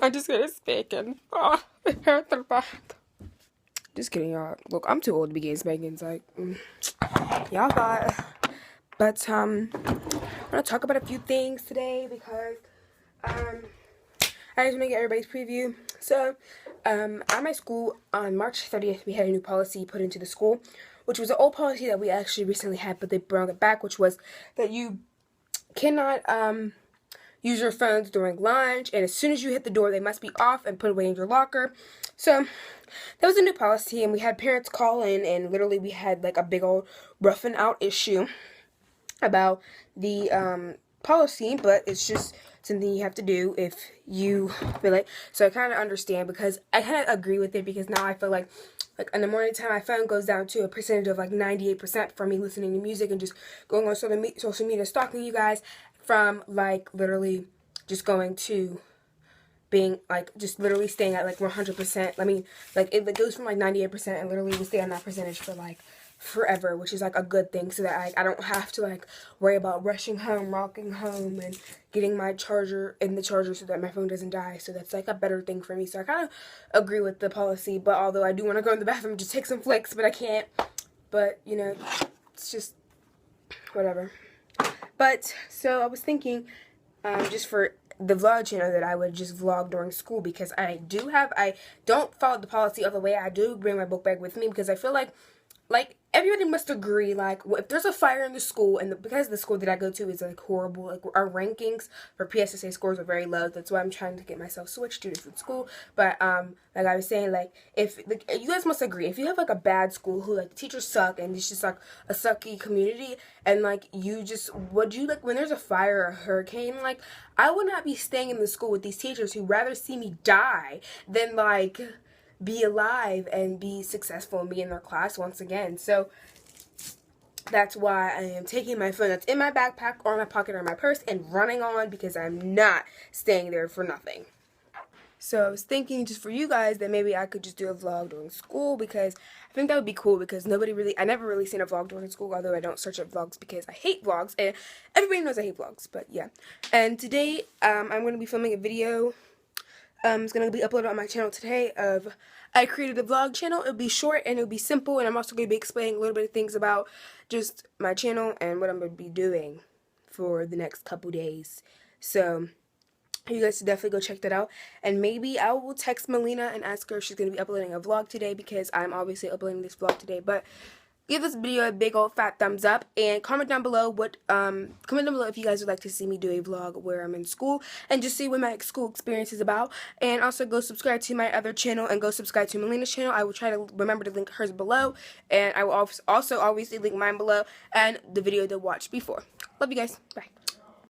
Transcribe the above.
I'm just gonna speak and it hurt the bad. Just kidding, y'all. Look, I'm too old to be getting spankings. Like, y'all got. But I'm gonna talk about a few things today because I just want to get everybody's preview. So, at my school on March 30th, we had a new policy put into the school, which was an old policy that we actually recently had, but they brought it back, which was that you cannot use your phones during lunch, and as soon as you hit the door, they must be off and put away in your locker. So that was a new policy, and we had parents call in, and literally we had like a big old roughing out issue about the policy, but it's just something you have to do if you feel like. So I kind of understand, because I kind of agree with it, because now I feel like in the morning time, my phone goes down to a percentage of like 98% for me listening to music and just going on social media, stalking you guys, from like literally just going to being like just literally staying at like 100%. I mean, like it goes from like 98% and literally will stay on that percentage for like forever, which is like a good thing, so that I don't have to like worry about rushing home, walking home, and getting my charger in the charger so that my phone doesn't die. So that's like a better thing for me. So I kind of agree with the policy, but although I do want to go in the bathroom and just take some flicks, but I can't. But you know, it's just whatever. But so I was thinking, just for the vlog channel, that I would just vlog during school, because I don't follow the policy all the way. I do bring my book bag with me, because I feel like everybody must agree, like, if there's a fire in the school, and because the school that I go to is like horrible, like our rankings for PSSA scores are very low. That's why I'm trying to get myself switched to a different school. But like I was saying, like, if like, you guys must agree, if you have like a bad school who like the teachers suck and it's just like a sucky community, and like you just like when there's a fire or a hurricane, like I would not be staying in the school with these teachers who rather see me die than like be alive and be successful and be in their class once again. So that's why I am taking my phone that's in my backpack or my pocket or my purse and running on, because I'm not staying there for nothing. So I was thinking, just for you guys, that maybe I could just do a vlog during school, because I think that would be cool, because I never really seen a vlog during school, although I don't search up vlogs because I hate vlogs, and everybody knows I hate vlogs, but yeah. And today, I'm going to be filming a video. It's going to be uploaded on my channel today I created a vlog channel. It'll be short and it'll be simple, and I'm also going to be explaining a little bit of things about just my channel and what I'm going to be doing for the next couple days. So you guys should definitely go check that out, and maybe I will text Melina and ask her if she's going to be uploading a vlog today, because I'm obviously uploading this vlog today. But give this video a big old fat thumbs up, and comment down below if you guys would like to see me do a vlog where I'm in school and just see what my school experience is about. And also go subscribe to my other channel and go subscribe to Melina's channel. I will try to remember to link hers below, and I will also obviously link mine below and the video to watch before. Love you guys. Bye.